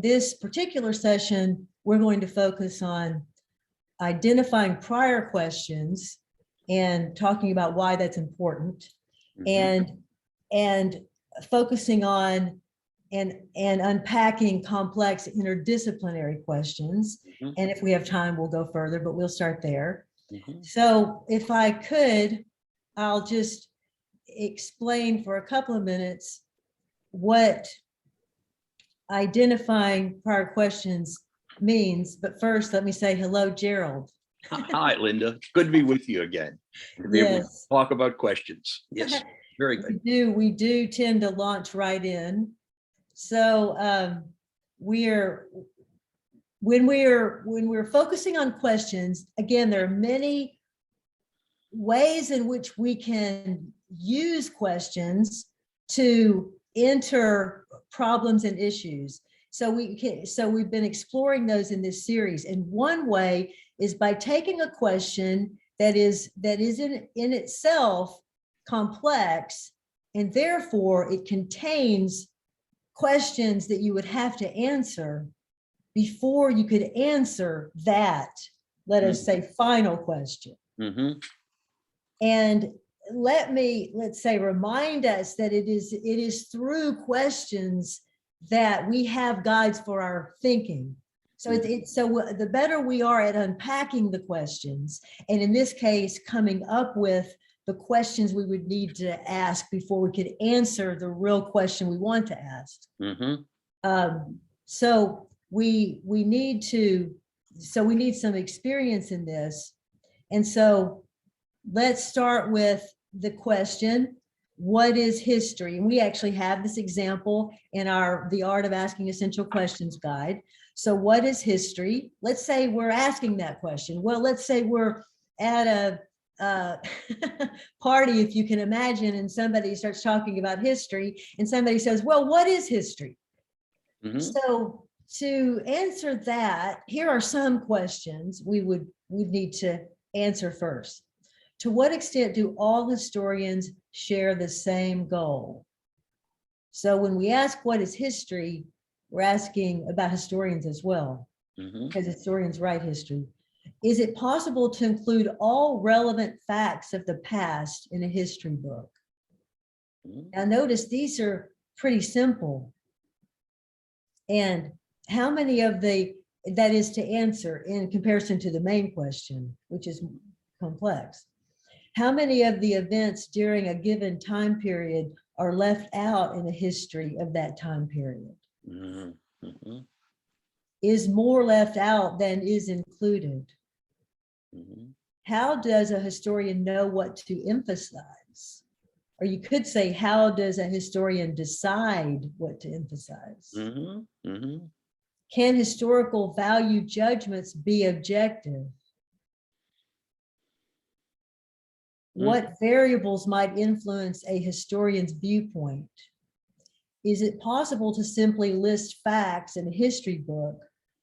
this particular session, we're going to focus on identifying prior questions and talking about why that's important, and focusing on and unpacking complex interdisciplinary questions. And if we have time, we'll go further, but we'll start there. So if I could, I'll just explain for a couple of minutes what identifying prior questions means. But first, let me say hello, Gerald. Hi, Linda. Good to be with you again. Yes. Talk about questions. Yes, very good. We do tend to launch right in. So when we're focusing on questions, again, there are many ways in which we can use questions to enter problems and issues. So we've been exploring those in this series. And one way is by taking a question that is in itself complex, and therefore it contains questions that you would have to answer before you could answer that, let us say, final question. And let's say, remind us that it is through questions that we have guides for our thinking. So so the better we are at unpacking the questions, and in this case, coming up with the questions we would need to ask before we could answer the real question we want to ask. So we need some experience in this. And so let's start with the question, what is history? And we actually have this example in the Art of Asking Essential Questions guide. So what is history? Let's say we're asking that question. Well, let's say we're at a party, if you can imagine, and somebody starts talking about history, and somebody says, well, what is history? So to answer that, here are some questions we'd need to answer first. To what extent do all historians share the same goal? So when we ask what is history, we're asking about historians as well, because historians write history. Is it possible to include all relevant facts of the past in a history book? Now notice these are pretty simple. And how many of that is to answer in comparison to the main question, which is complex. How many of the events during a given time period are left out in the history of that time period? Is more left out than is included? How does a historian know what to emphasize? Or you could say, how does a historian decide what to emphasize? Can historical value judgments be objective? What variables might influence a historian's viewpoint? Is it possible to simply list facts in a history book,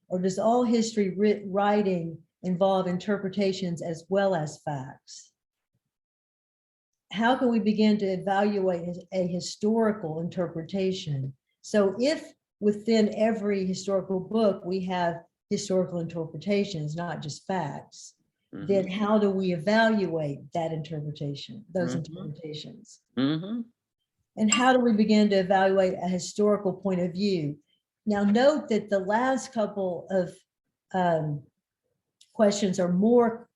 or does all history writing involve interpretations as well as facts? How can we begin to evaluate a historical interpretation? So if within every historical book we have historical interpretations, not just facts, then how do we evaluate that interpretation, those interpretations? And how do we begin to evaluate a historical point of view? Now note that the last couple of questions are more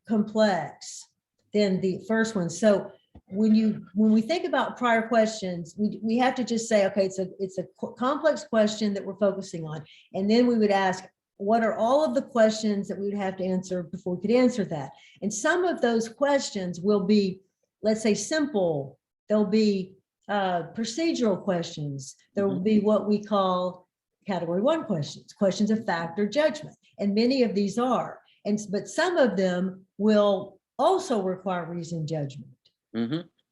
complex than the first one. So when we think about prior questions, we have to just say, okay, it's a complex question that we're focusing on. And then we would ask, what are all of the questions that we would have to answer before we could answer that? And some of those questions will be, let's say, simple. There'll be procedural questions. There will be what we call category 1 questions, questions of fact or judgment. And many of these are. But some of them will also require reasoned judgment.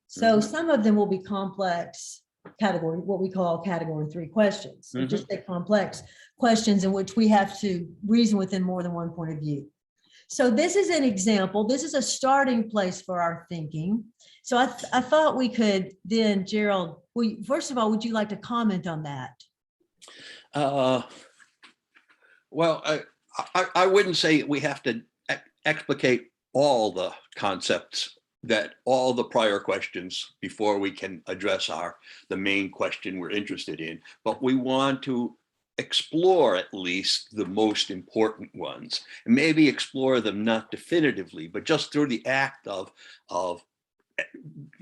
So some of them will be complex category, what we call category 3 questions. So just say complex questions in which we have to reason within more than one point of view. So this is an example. This is a starting place for our thinking. So I thought we could then, Gerald, first of all, would you like to comment on that? Well, I wouldn't say we have to explicate all the concepts that all the prior questions before we can address the main question we're interested in, but we want to explore at least the most important ones, and maybe explore them not definitively, but just through the act of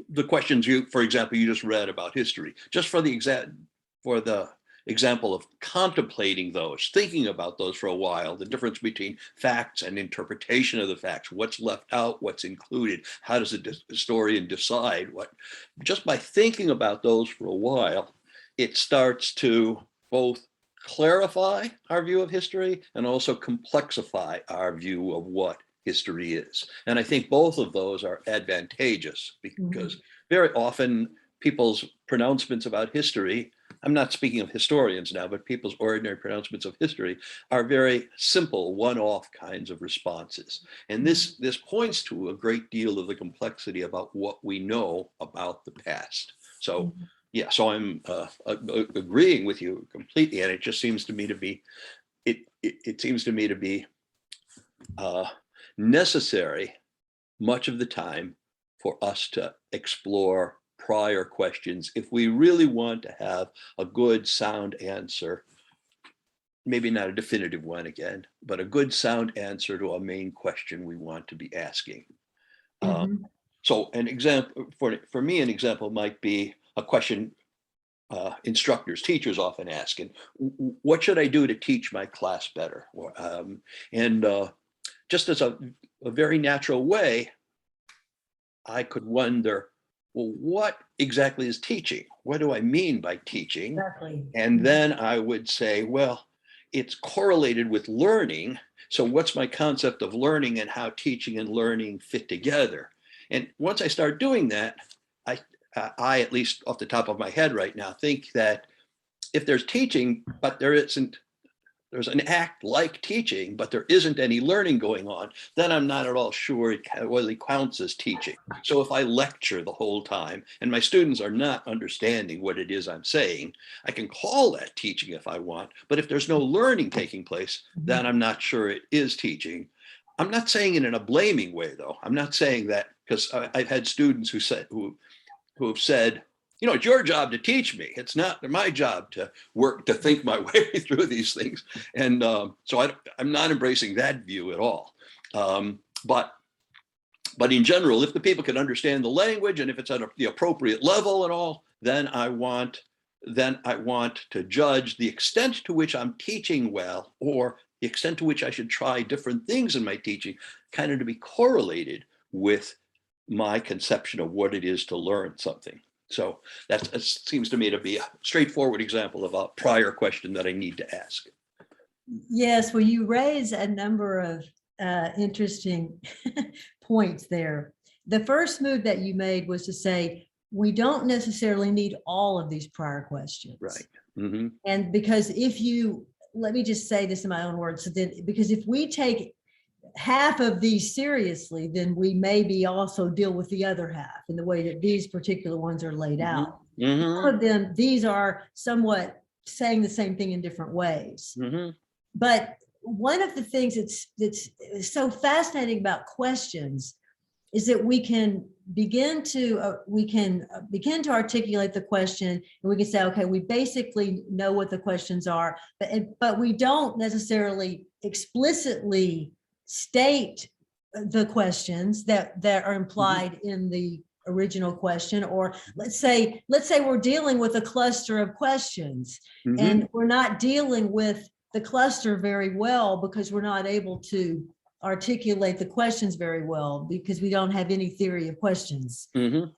the questions for example, you just read about history, just for the example of contemplating those, thinking about those for a while, the difference between facts and interpretation of the facts, what's left out, what's included, how does a historian decide what, just by thinking about those for a while, it starts to both clarify our view of history and also complexify our view of what history is. And I think both of those are advantageous because very often people's pronouncements about history, I'm not speaking of historians now, but people's ordinary pronouncements of history are very simple, one-off kinds of responses. And this points to a great deal of the complexity about what we know about the past. So yeah, so I'm agreeing with you completely, and it just seems to me to be, it seems to me to be necessary much of the time for us to explore prior questions if we really want to have a good sound answer, maybe not a definitive one again, but a good sound answer to a main question we want to be asking. So an example, for me, an example might be a question instructors, teachers often ask, and what should I do to teach my class better? Just as a very natural way, I could wonder, well, what exactly is teaching? What do I mean by teaching? Exactly. And then I would say, well, it's correlated with learning. So what's my concept of learning and how teaching and learning fit together? And once I start doing that, I, at least off the top of my head right now, think that if there's teaching, but there's an act like teaching, but there isn't any learning going on, then I'm not at all sure it really counts as teaching. So if I lecture the whole time and my students are not understanding what it is I'm saying, I can call that teaching if I want, but if there's no learning taking place, then I'm not sure it is teaching. I'm not saying it in a blaming way, though. I'm not saying that, because I've had students who have said, you know, it's your job to teach me. It's not my job to work to think my way through these things. And so I'm not embracing that view at all. But in general, if the people can understand the language and if it's at the appropriate level and all, then I want to judge the extent to which I'm teaching well, or the extent to which I should try different things in my teaching, kind of to be correlated with my conception of what it is to learn something. So that seems to me to be a straightforward example of a prior question that I need to ask. Yes, well, you raise a number of interesting points there. The first move that you made was to say, we don't necessarily need all of these prior questions. Right. And because let me just say this in my own words, so that, because if we take half of these seriously, then we maybe also deal with the other half in the way that these particular ones are laid out. Some of them, these are somewhat saying the same thing in different ways. But one of the things that's so fascinating about questions is that we can begin to articulate the question, and we can say, okay, we basically know what the questions are, but we don't necessarily explicitly state the questions that are implied in the original question. Or let's say we're dealing with a cluster of questions, and we're not dealing with the cluster very well because we're not able to articulate the questions very well because we don't have any theory of questions.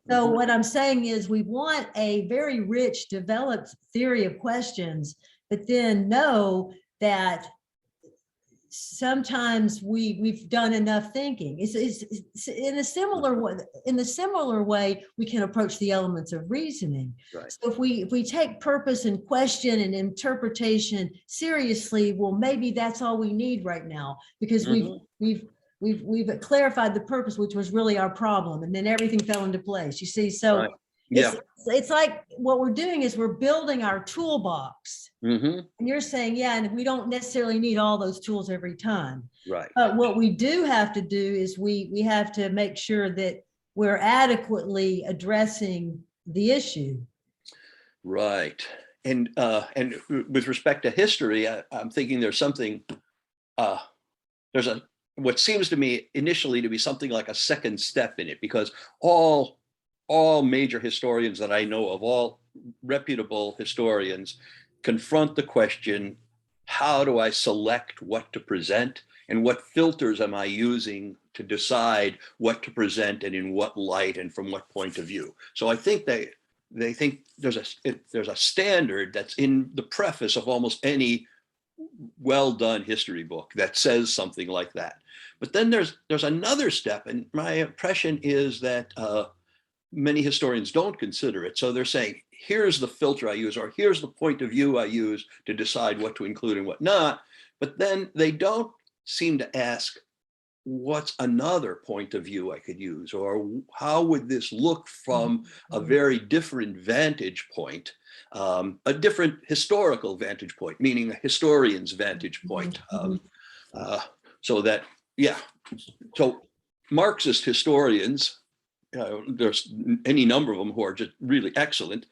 So what I'm saying is we want a very rich, developed theory of questions, but then know that sometimes we've done enough thinking. It's in a similar way we can approach the elements of reasoning. Right. So if we take purpose and question and interpretation seriously, well, maybe that's all we need right now, because we've clarified the purpose, which was really our problem, and then everything fell into place. You see, so Yeah. It's like what we're doing is we're building our toolbox. Hmm. And you're saying, yeah, and we don't necessarily need all those tools every time. Right. But what we do have to do is we have to make sure that we're adequately addressing the issue. Right. And with respect to history, I'm thinking there's something, there's a, what seems to me initially to be something like a second step in it, because all major historians that I know of, all reputable historians, confront the question, how do I select what to present, and what filters am I using to decide what to present and in what light and from what point of view? So I think they think there's a standard that's in the preface of almost any well done history book that says something like that. But then there's another step, and my impression is that many historians don't consider it. So they're saying, here's the filter I use, or here's the point of view I use to decide what to include and what not. But then they don't seem to ask, what's another point of view I could use, or how would this look from a very different vantage point, a different historical vantage point, meaning a historian's vantage point. So that, yeah, so Marxist historians, there's any number of them who are just really excellent,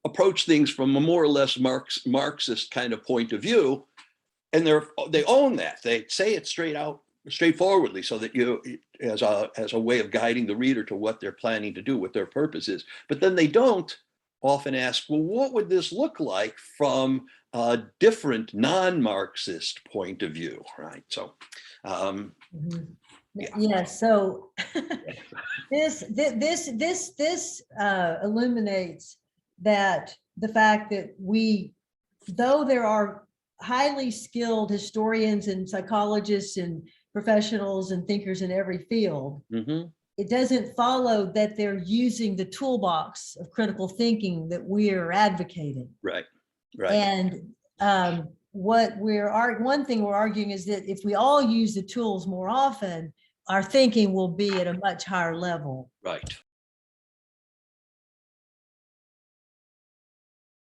approach things from a more or less Marxist kind of point of view, and they own that. They say it straightforwardly, so that you, as a way of guiding the reader to what they're planning to do, what their purpose is. But then they don't often ask, well, what would this look like from a different non-Marxist point of view, right? So, yeah. Yeah. So this illuminates that the fact that though there are highly skilled historians and psychologists and professionals and thinkers in every field, it doesn't follow that they're using the toolbox of critical thinking that we're advocating. Right. Right. And one thing we're arguing is that if we all use the tools more often, our thinking will be at a much higher level. Right.